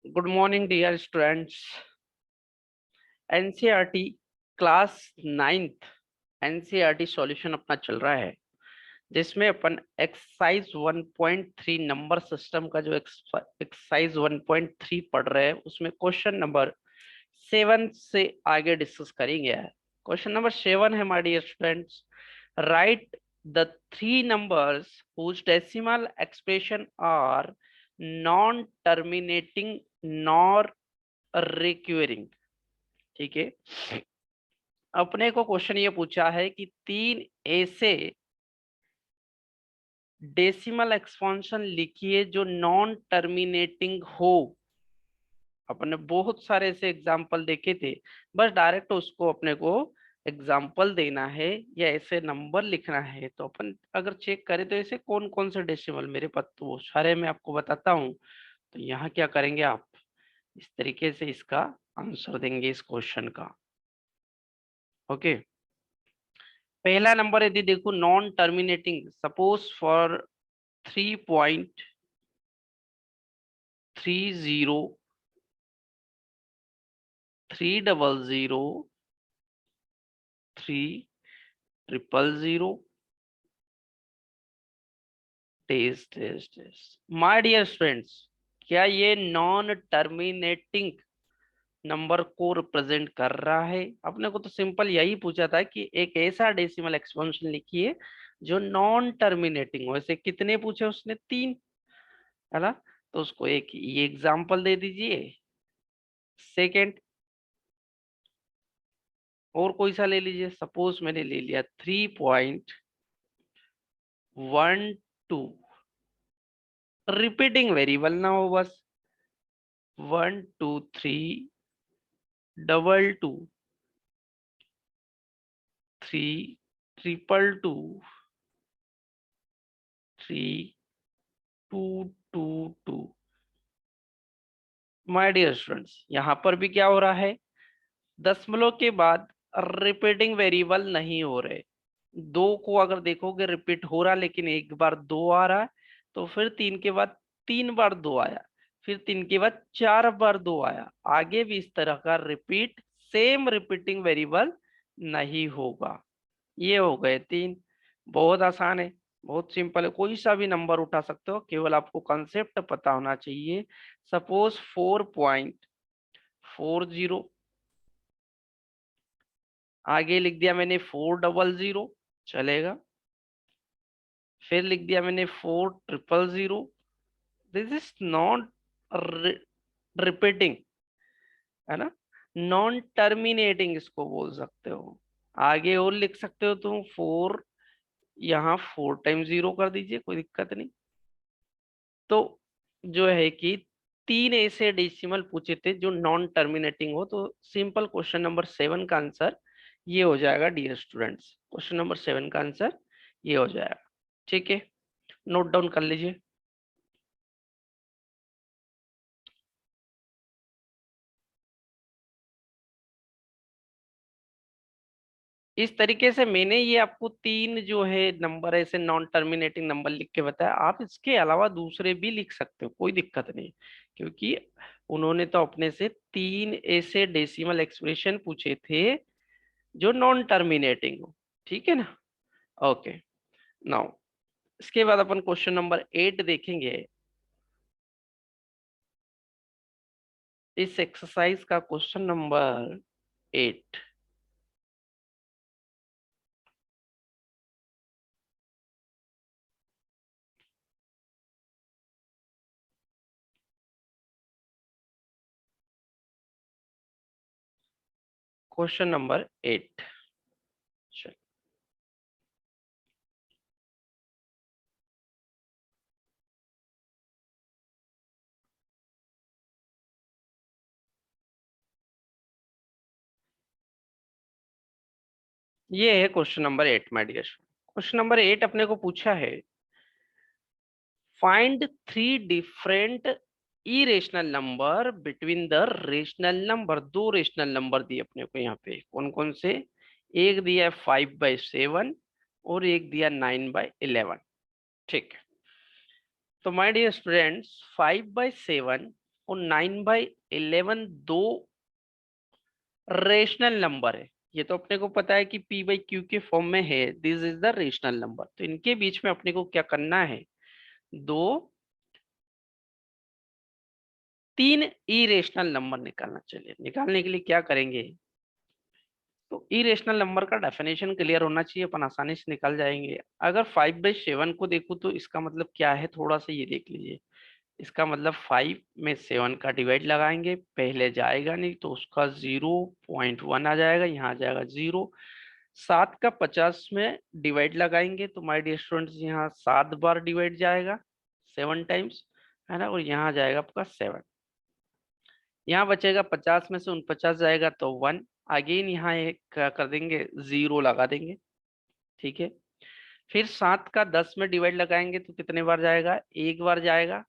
Good morning dear students. NCERT class 9th NCERT solution अपना चल रहा है, जिसमें अपन एक्सरसाइज 1.3 नंबर सिस्टम का जो एक्सरसाइज 1.3 पढ़ रहे हैं उसमें क्वेश्चन नंबर 7 से आगे डिस्कस करेंगे। क्वेश्चन नंबर 7 है my dear students, write the three numbers whose decimal expression are non terminating nor recurring. ठीक है, अपने को क्वेश्चन ये पूछा है कि तीन ऐसे डेसिमल एक्सपेंशन लिखिए जो नॉन टर्मिनेटिंग हो। अपने बहुत सारे ऐसे एग्जाम्पल देखे थे, बस डायरेक्ट उसको अपने को एग्जाम्पल देना है या ऐसे नंबर लिखना है। तो अपन अगर चेक करें तो ऐसे कौन कौन से डेसिमल मेरे पास, तो वो सारे मैं आपको बताता हूँ। तो यहाँ क्या करेंगे आप, इस तरीके से इसका आंसर देंगे इस क्वेश्चन का। ओके, पहला नंबर यदि देखो non terminating, suppose for 3.30 300 300 test test test. My dear students, क्या ये नॉन टर्मिनेटिंग नंबर को रिप्रेजेंट कर रहा है? अपने को तो सिंपल यही पूछा था कि एक ऐसा डेसिमल एक्सपेंशन लिखिए जो नॉन टर्मिनेटिंग हो। ऐसे कितने पूछे उसने? 3, है ना? तो उसको एक ये एग्जांपल दे दीजिए। सेकेंड, और कोई सा ले लीजिए, सपोज मैंने ले लिया 3.12, रिपीटिंग वेरिएबल ना हो, बस 1 2 3 2 2 3 2 2 3 2 2 2। माय डियर स्टूडेंट्स, यहाँ पर भी क्या हो रहा है, दशमलव के बाद रिपीटिंग वेरिएबल नहीं हो रहे। दो को अगर देखोगे रिपीट हो रहा, लेकिन एक बार दो आ रहा है, तो फिर 3 के बाद 3 बार 2 आया, फिर 3 के बाद 4 बार 2 आया। आगे भी इस तरह का रिपीट, सेम रिपीटिंग वेरिएबल नहीं होगा। ये हो गए 3। बहुत आसान है, बहुत सिंपल है, कोई सा भी नंबर उठा सकते हो, केवल आपको कंसेप्ट पता होना चाहिए। सपोज 4.40, आगे लिख दिया मैंने 400, चलेगा। फिर लिख दिया मैंने 400, दिस इज नॉट रिपीटिंग, है ना, नॉन टर्मिनेटिंग इसको बोल सकते हो। आगे और लिख सकते हो तुम 4, यहाँ 4 टाइम 0 कर दीजिए, कोई दिक्कत नहीं। तो जो है कि तीन ऐसे डेसिमल पूछे थे जो नॉन टर्मिनेटिंग हो, तो सिंपल क्वेश्चन नंबर 7 का आंसर ये हो जाएगा डियर स्टूडेंट्स। क्वेश्चन नंबर 7 का आंसर ये हो जाएगा। ठीक है, नोट डाउन कर लीजिए। इस तरीके से मैंने ये आपको तीन जो है नंबर ऐसे नॉन टर्मिनेटिंग नंबर लिख के बताया। आप इसके अलावा दूसरे भी लिख सकते हो, कोई दिक्कत नहीं, क्योंकि उन्होंने तो अपने से तीन ऐसे डेसिमल एक्सप्रेशन पूछे थे जो नॉन टर्मिनेटिंग हो। ठीक है ना? ओके, नाउ इसके बाद अपन क्वेश्चन नंबर 8 देखेंगे। इस एक्सरसाइज का क्वेश्चन नंबर 8, क्वेश्चन नंबर 8। ये है question number 8 my dear. Question number 8 अपने को पूछा है, find three different irrational number between the rational number. दो रेशनल नंबर दिए अपने को यहाँ पे, कौन कौन से? एक दिया है 5/7 और एक दिया 9/11। ठीक है, तो माय डियर स्टूडेंट्स 5/7 और 9/11 दो रेशनल नंबर है। ये तो अपने को पता है कि p/q के फॉर्म में है, this is the rational number. तो इनके बीच में अपने को क्या करना है, दो तीन इरेशनल नंबर निकालना। चलिए निकालने के लिए क्या करेंगे, तो इरेशनल नंबर का डेफिनेशन क्लियर होना चाहिए, अपन आसानी से निकाल जाएंगे। अगर 5/7 को देखूं तो इसका मतलब क्या है, थोड़ा सा ये देख लीजिए। इसका मतलब 5 में 7 का डिवाइड लगाएंगे, पहले जाएगा नहीं तो उसका 0.1 आ जाएगा, यहाँ आ जाएगा 0। 7 का 50 में डिवाइड लगाएंगे तो माय डियर स्टूडेंट्स यहाँ 7 बार डिवाइड जाएगा, 7 टाइम्स, है ना, और यहाँ आ जाएगा आपका 7। यहाँ बचेगा 50 में से 49 जाएगा तो 1। अगेन यहाँ एक क्या कर देंगे, 0 लगा देंगे, ठीक है। फिर 7 का 10 में डिवाइड लगाएंगे तो कितने बार जाएगा, एक बार जाएगा,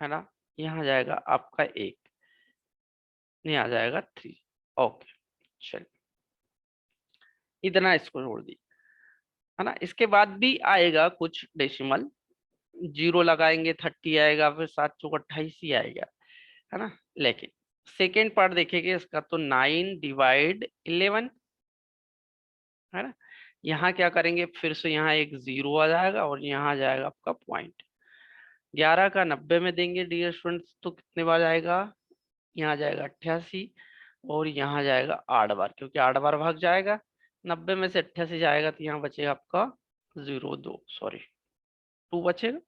है ना, यहाँ जाएगा आपका एक, नहीं आ जाएगा 3। ओके, चलिए इतना इसको छोड़ दी, है ना। इसके बाद भी आएगा कुछ डेसिमल, 0 लगाएंगे 30 आएगा, फिर 7 चौक 28 ही आएगा, है ना। लेकिन सेकेंड पार्ट देखेंगे इसका, तो 9/11, है ना। यहाँ क्या करेंगे, फिर से यहाँ एक 0 आ जाएगा और यहाँ आ जाएगा आपका पॉइंट। 11 का 90 में देंगे डियर स्टूडेंट्स तो कितने बार आएगा, यहाँ जाएगा 88 और यहाँ जाएगा 8 बार, क्योंकि 8 बार भाग जाएगा, 90 में से 88 जाएगा तो यहाँ बचेगा आपका 2 बचेगा।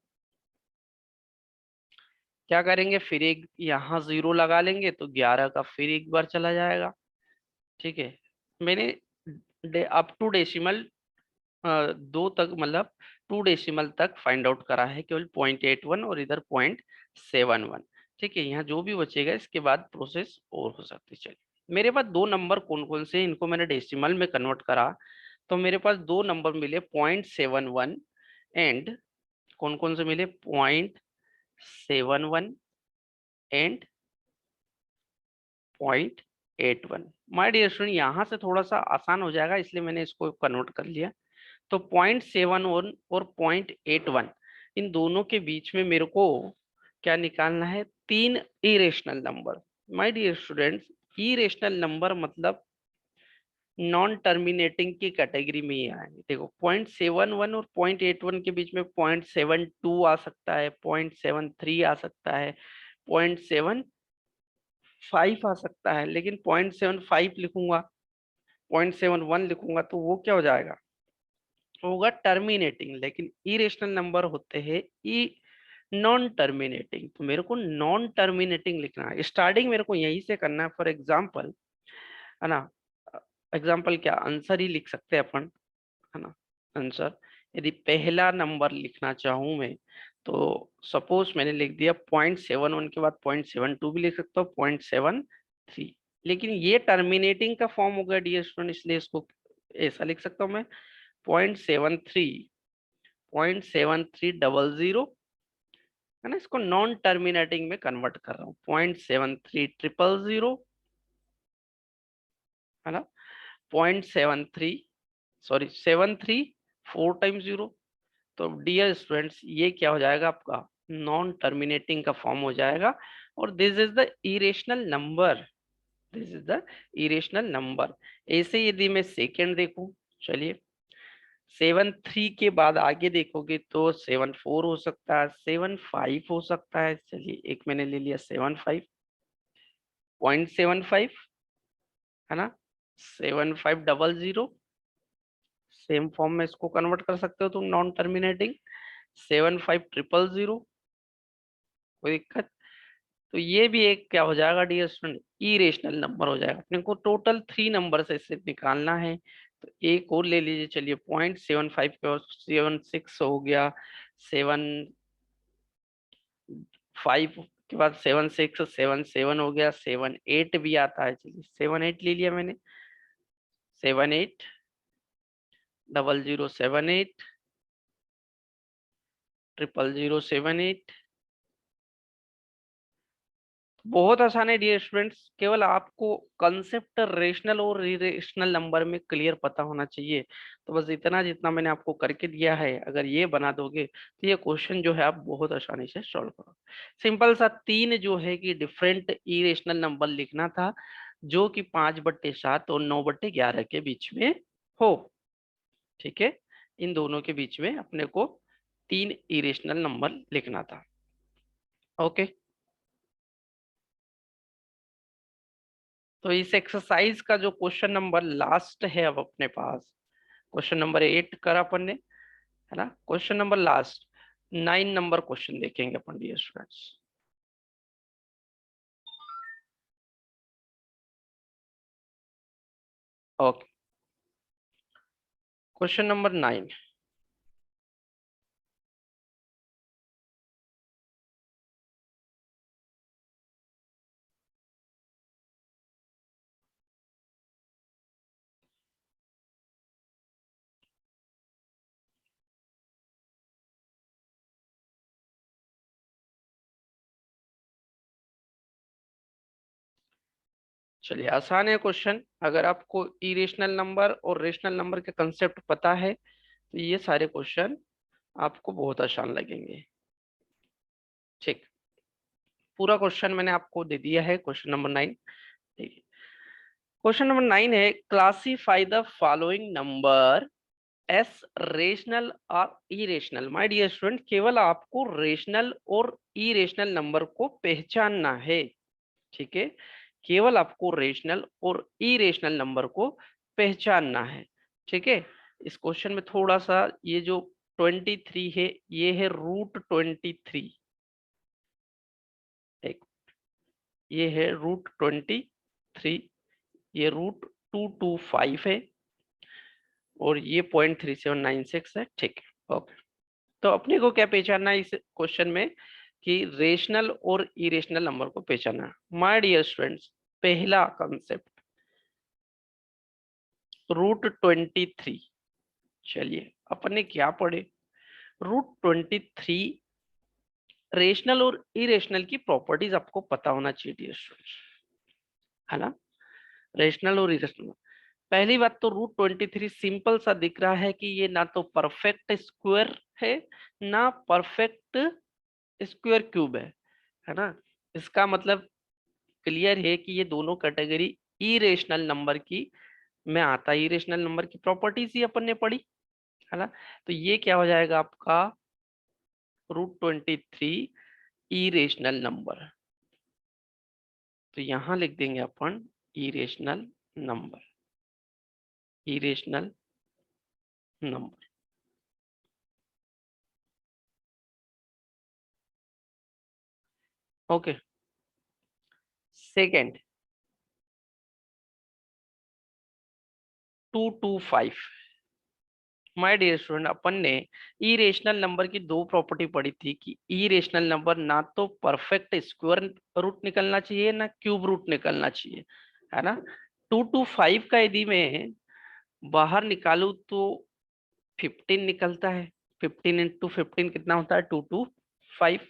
क्या करेंगे, फिर एक यहाँ 0 लगा लेंगे तो 11 का फिर एक बार चला जाएगा, ठीक है। मैंने अप टू डेसिमल 2 तक, मतलब 2 डेसिमल तक फाइंड आउट करा है, केवल 0.81 और इधर 0.71, ठीक है। यहाँ जो भी बचेगा इसके बाद प्रोसेस और हो सकती है। चलिए मेरे पास दो नंबर कौन कौन से, इनको मैंने डेसिमल में कन्वर्ट करा तो मेरे पास दो नंबर मिले 0.71 एंड, कौन कौन से मिले, 0.71 एंड 0.81। माय डियर स्टूडेंट यहाँ से थोड़ा सा आसान हो जाएगा इसलिए मैंने इसको कन्वर्ट कर लिया। तो 0.71 और 0.81, इन दोनों के बीच में मेरे को क्या निकालना है, तीन irrational number. My dear students, irrational number मतलब नॉन टर्मिनेटिंग की कैटेगरी में ही आएंगे। देखो 0.71 और 0.81 के बीच में 0.72 आ सकता है, 0.73 आ सकता है, 0.75 आ सकता है, लेकिन 0.75 लिखूंगा, 0.71 लिखूंगा तो वो क्या हो जाएगा, होगा टर्मिनेटिंग। लेकिन इरेशनल नंबर होते हैं ई नॉन टर्मिनेटिंग, तो मेरे को नॉन टर्मिनेटिंग लिखना है। स्टार्टिंग मेरे को यहीं से करना है, फॉर एग्जाम्पल, है ना। एग्जाम्पल क्या, आंसर ही लिख सकते हैं अपन, है ना। आंसर यदि पहला नंबर लिखना चाहूं मैं तो सपोज मैंने लिख दिया 0.71 के बाद 0.72 भी लिख सकता हूँ, 0.73, लेकिन ये टर्मिनेटिंग का फॉर्म हो गया डियर स्टूडेंट, इसलिए इसको ऐसा लिख सकता हूँ मैं, 0.73, 0.7300, है ना। इसको नॉन टर्मिनेटिंग में कन्वर्ट कर रहा हूँ, 0.7300, है ना, 0.73, सॉरी 73 4 टाइम्स 0। तो डियर स्टूडेंट्स ये क्या हो जाएगा आपका, नॉन टर्मिनेटिंग का फॉर्म हो जाएगा, और this is the irrational number, this is the irrational number. ऐसे यदि मैं सेकेंड देखूं, चलिए 7 3 के बाद आगे देखोगे तो 7 4 हो सकता है, 7 5 हो सकता है। चलिए एक मैंने ले लिया 7 5, 0.75, है ना, 7 500, सेम फॉर्म में इसको कन्वर्ट कर सकते हो तुम नॉन टर्मिनेटिंग, 7 5 0 0, कोई दिक्कत। तो ये भी एक क्या हो जाएगा डियर स्टूडेंट, इरेशनल नंबर हो जाएगा। अपने को टोटल 3 नंबर से इसे निकालना है, तो एक और ले लीजिए। चलिए 0.75 के और 7 6 हो गया, 7 5 के बाद 7 6 7 7 हो गया, 7 8 भी आता है। चलिए 7 8 ले लिया मैंने, 7 8 00 0 7 8 0 0 0 7 8। बहुत आसान है डियर स्टूडेंट्स, केवल आपको कंसेप्ट रेशनल और इरेशनल नंबर में क्लियर पता होना चाहिए। तो बस इतना जितना मैंने आपको करके दिया है, अगर ये बना दोगे तो ये क्वेश्चन जो है आप बहुत आसानी से सॉल्व करो। सिंपल सा तीन जो है कि डिफरेंट इरेशनल नंबर लिखना था, जो कि 5/7 और 9/11 के बीच में हो। ठीक है, इन दोनों के बीच में अपने को तीन इरेशनल नंबर लिखना था। ओके, तो इस एक्सरसाइज का जो क्वेश्चन नंबर लास्ट है अब अपने पास, क्वेश्चन नंबर 8 करा अपन ने, है ना। Question number last 9 number question देखेंगे अपन dear students. Okay, question number 9। चलिए, आसान है क्वेश्चन। अगर आपको इरेशनल नंबर और रेशनल नंबर के कंसेप्ट पता है तो ये सारे क्वेश्चन आपको बहुत आसान लगेंगे। ठीक, पूरा क्वेश्चन मैंने आपको दे दिया है, क्वेश्चन नंबर 9। ठीक है, क्वेश्चन नंबर 9 है, classify the following number S rational और इरेशनल। माय डियर स्टूडेंट, केवल आपको रेशनल और इरेशनल नंबर को पहचानना है। ठीक है, केवल आपको रेशनल और इरेशनल नंबर को पहचानना है। ठीक है, इस क्वेश्चन में थोड़ा सा ये जो 23 है, ये है √23। एक ये है √23, ये √225 है, और ये 0.3796 है। ठीक है, ओके। तो अपने को क्या पहचानना है इस क्वेश्चन में, कि रेशनल और इरेशनल नंबर को पहचानना। माय डियर स्टूडेंट्स, पहला कंसेप्ट √23। चलिए, अपने क्या पढ़े, √23 रेशनल और इरेशनल की प्रॉपर्टीज आपको पता होना चाहिए डियर स्टूडेंट्स, है ना। रेशनल और इरेशनल, पहली बात तो √23 सिंपल सा दिख रहा है कि ये ना तो परफेक्ट स्क्वायर है, ना परफेक्ट स्क्वायर क्यूब है ना। इसका मतलब क्लियर है कि ये दोनों कैटेगरी इरेशनल नंबर की में आता है। इरेशनल नंबर की प्रॉपर्टीज ही अपन ने पढ़ी, है ना। तो ये क्या हो जाएगा आपका √23 इरेशनल नंबर। तो यहां लिख देंगे अपन irrational number, irrational number. Okay, second 225। My dear student, अपन ने इरेशनल नंबर की दो प्रॉपर्टी पढ़ी थी, कि इरेशनल नंबर ना तो परफेक्ट स्क्वायर रूट निकलना चाहिए, ना क्यूब रूट निकलना चाहिए, है ना। 225 का यदि मैं बाहर निकालू तो 15 निकलता है। 15 × 15 कितना होता है, 225।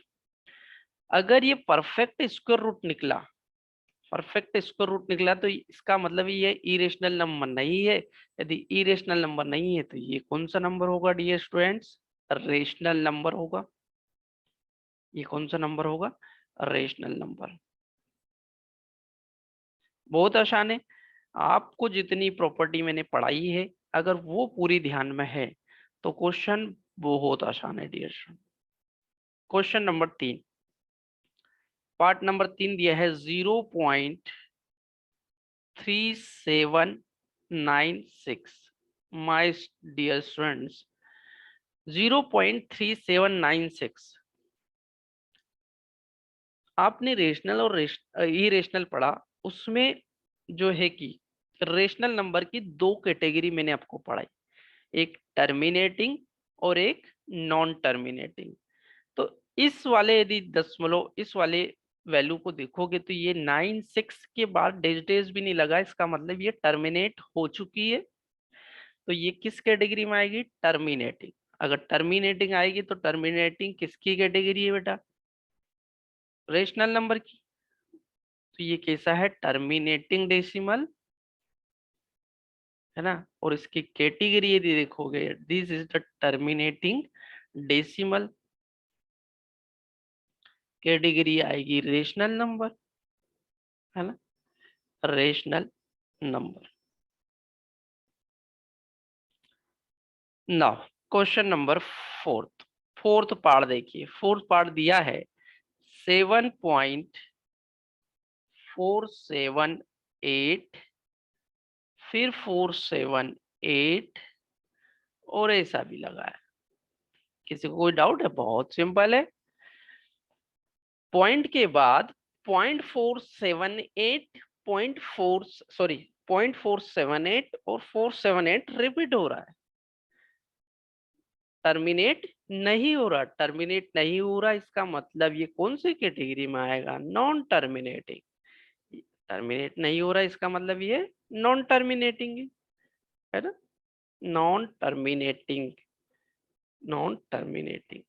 अगर ये परफेक्ट स्क्वायर रूट निकला, परफेक्ट स्क्वायर रूट निकला, तो इसका मतलब ये इरेशनल नंबर नहीं है। यदि इरेशनल नंबर नहीं है तो ये कौन सा नंबर होगा डियर स्टूडेंट्स, रेशनल नंबर होगा। ये कौन सा नंबर होगा, रेशनल नंबर। बहुत आसान है, आपको जितनी प्रॉपर्टी मैंने पढ़ाई है, अगर वो पूरी ध्यान में है तो क्वेश्चन बहुत आसान है dear student. Question number 3, part number 3 दिया है 0.3796। माय डियर स्टूडेंट्स, 0.3796, आपने रेशनल और इरेशनल पढ़ा, उसमें जो है कि रेशनल नंबर की दो कैटेगरी मैंने आपको पढ़ाई, एक टर्मिनेटिंग और एक नॉन टर्मिनेटिंग। तो इस वाले यदि दशमलव इस वाले वैल्यू को देखोगे तो ये 96 के बाद डेज डेज भी नहीं लगा, इसका मतलब ये टर्मिनेट हो चुकी है। तो ये किस कैटेगरी में आएगी, टर्मिनेटिंग। अगर टर्मिनेटिंग आएगी तो टर्मिनेटिंग किसकी कैटेगरी है बेटा, रेशनल नंबर की। तो ये कैसा है, टर्मिनेटिंग डेसिमल है ना। और इसकी कैटेगरी यदि देखोगे, this is the terminating decimal. Category आएगी रेशनल नंबर, है ना, rational number. Now question number fourth part देखिए। फोर्थ पार्ट दिया है 7.478, फिर 478 और ऐसा भी लगा है। किसी को कोई डाउट है? बहुत सिंपल है। पॉइंट के बाद 0.478 0.478 और 478 रिपीट हो रहा है। टर्मिनेट नहीं हो रहा, टर्मिनेट नहीं हो रहा, इसका मतलब ये कौन सी कैटेगरी में आएगा? Non terminating. टर्मिनेट नहीं हो रहा, इसका मतलब ये नॉन टर्मिनेटिंग है ना, नॉन टर्मिनेटिंग। नॉन टर्मिनेटिंग,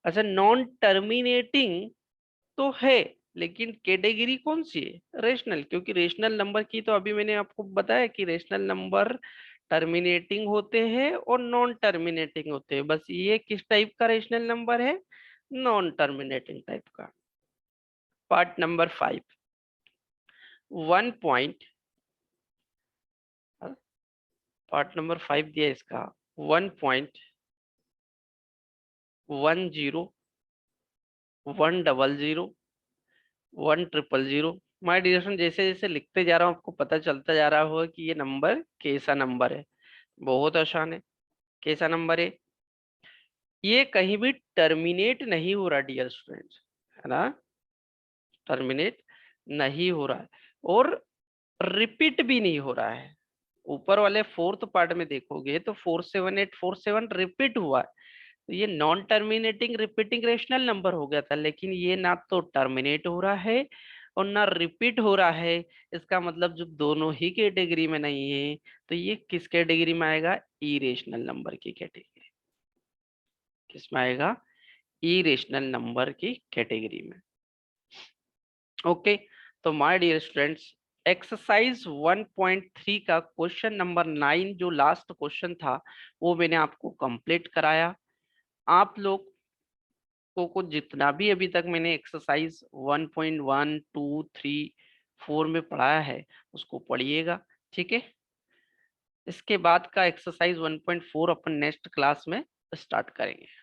अच्छा नॉन टर्मिनेटिंग तो है, लेकिन कैटेगरी कौन सी है? रेशनल। क्योंकि रेशनल नंबर की तो अभी मैंने आपको बताया कि रेशनल नंबर टर्मिनेटिंग होते हैं और नॉन टर्मिनेटिंग होते हैं। बस ये किस टाइप का रेशनल नंबर है? नॉन टर्मिनेटिंग टाइप का। पार्ट नंबर 5, 1 पार्ट नंबर 5 दिया इसका 1.10 100 100। माय डियर, जैसे जैसे लिखते जा रहा हूँ आपको पता चलता जा रहा होगा कि ये नंबर कैसा नंबर है। बहुत आसान है। कैसा नंबर है? ये कहीं भी टर्मिनेट नहीं हो रहा डियर स्टूडेंट्स, है ना, टर्मिनेट नहीं हो रहा है और रिपीट भी नहीं हो रहा है। ऊपर वाले फोर्थ पार्ट में देखोगे तो 47847 रिपीट हुआ है। तो ये non terminating repeating rational number हो गया था, लेकिन ये ना तो टर्मिनेट हो रहा है और ना रिपीट हो रहा है। इसका मतलब जब दोनों ही कैटेगरी में नहीं है, तो ये किस कैटेगरी में आएगा? इरेशनल नंबर की कैटेगरी। किस में आएगा? इरेशनल नंबर की कैटेगरी में। ओके, तो माय डियर स्टूडेंट्स, एक्सरसाइज 1.3 का क्वेश्चन नंबर 9 जो लास्ट क्वेश्चन था वो मैंने आपको कंप्लीट कराया। आप लोग को जितना भी अभी तक मैंने एक्सरसाइज 1.1 2 3 4 में पढ़ाया है उसको पढ़िएगा, ठीक है। इसके बाद का एक्सरसाइज 1.4 अपन नेक्स्ट क्लास में स्टार्ट करेंगे।